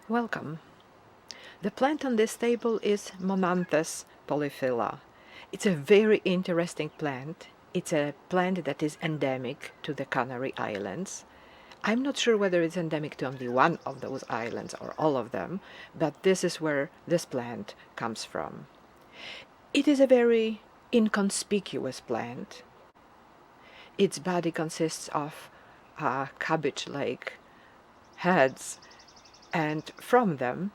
Welcome. The plant on this table is Monanthes polyphylla. It's a very interesting plant. It's a plant that is endemic to the Canary Islands. I'm not sure whether it's endemic to only one of those islands or all of them, but this is where this plant comes from. It is a very inconspicuous plant. Its body consists of cabbage-like heads, and from them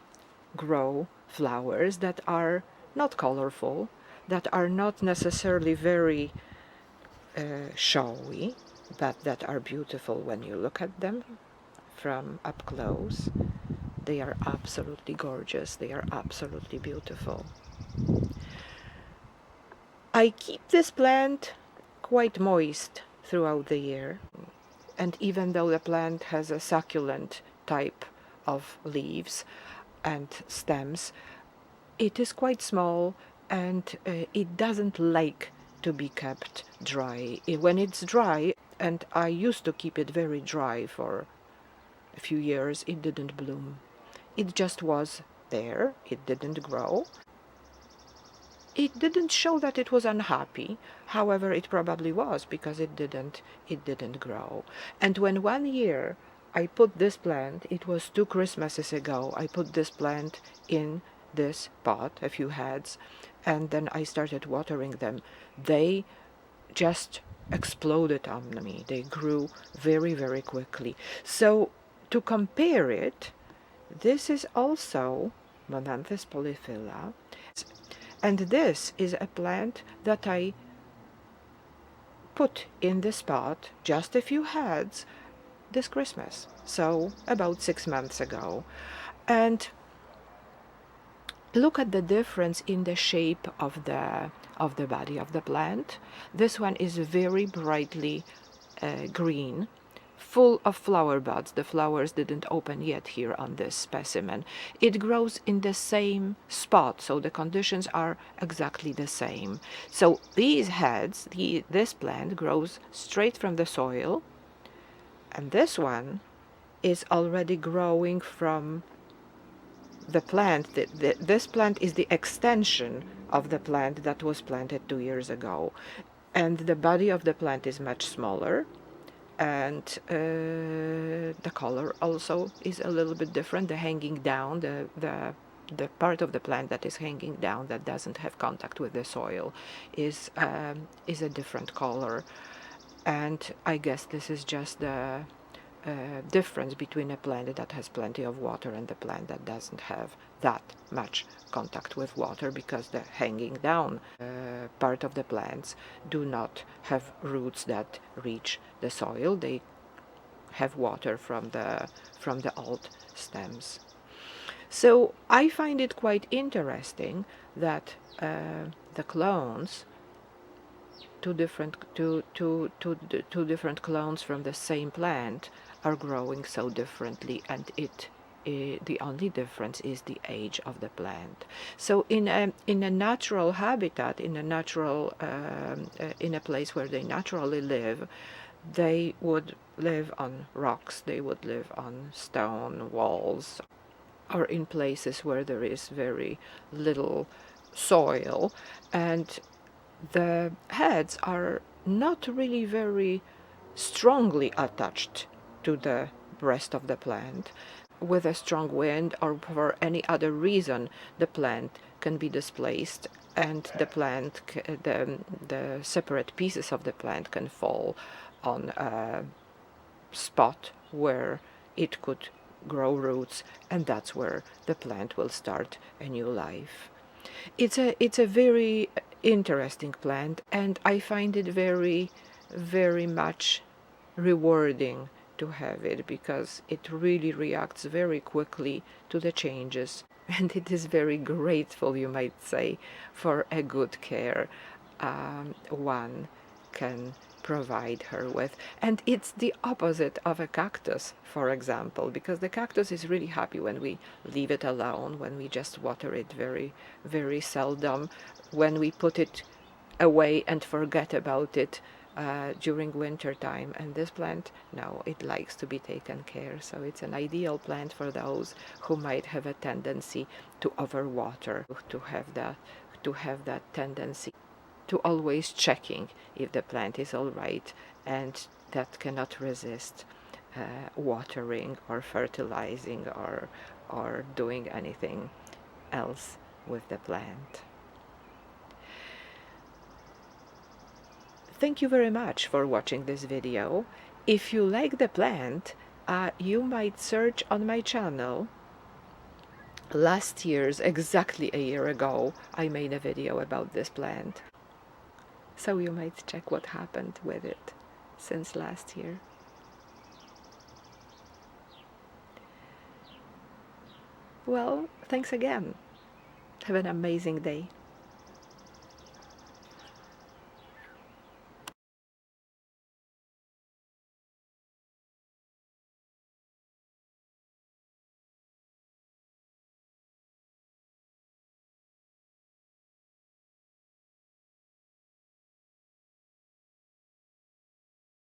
grow flowers that are not colorful, that are not necessarily very showy, but that are beautiful when you look at them from up close. They are absolutely gorgeous. They are absolutely beautiful. I keep this plant quite moist throughout the year, and even though the plant has a succulent type of leaves and stems, it is quite small and it doesn't like to be kept dry. When it's dry, and I used to keep it very dry for a few years, it didn't bloom. It just was there, it didn't grow. It didn't show that it was unhappy, however it probably was, because it didn't grow. And when one year I put this plant, it was 2 Christmases ago, I put this plant in this pot, a few heads, and then I started watering them. They just exploded on me. They grew very, very quickly. So to compare it, this is also Monanthes polyphylla, and this is a plant that I put in this pot, just a few heads, this Christmas, so about 6 months ago. And look at the difference in the shape of the body of the plant. This one is very brightly green, full of flower buds. The flowers didn't open yet here on this specimen. It grows in the same spot, so the conditions are exactly the same. So these heads, this plant grows straight from the soil, and this one is already growing from the plant. This plant is the extension of the plant that was planted 2 years ago, and the body of the plant is much smaller, and the color also is a little bit different. The hanging down, the part of the plant that is hanging down, that doesn't have contact with the soil, is a different color. And I guess this is just the difference between a plant that has plenty of water and the plant that doesn't have that much contact with water, because the hanging down part of the plants do not have roots that reach the soil. They have water from the old stems. So I find it quite interesting that the clones, two different clones from the same plant, are growing so differently, and the only difference is the age of the plant. So in a natural habitat, in a place where they naturally live, they would live on rocks, they would live on stone walls, or in places where there is very little soil, and the heads are not really very strongly attached to the breast of the plant. With a strong wind or for any other reason, the plant can be displaced, and the separate pieces of the plant can fall on a spot where it could grow roots, and that's where the plant will start a new life. It's a very interesting plant, and I find it very, very much rewarding to have it, because it really reacts very quickly to the changes, and it is very grateful, you might say, for a good care one can provide her with. And it's the opposite of a cactus, for example, because the cactus is really happy when we leave it alone, when we just water it very, very seldom, when we put it away and forget about it during winter time, and this plant, no, it likes to be taken care. So it's an ideal plant for those who might have a tendency to overwater, to have that tendency to always checking if the plant is all right, and that cannot resist watering or fertilizing or doing anything else with the plant. Thank you very much for watching this video. If you like the plant, you might search on my channel. Last year's, exactly a year ago, I made a video about this plant. So you might check what happened with it since last year. Well, thanks again. Have an amazing day.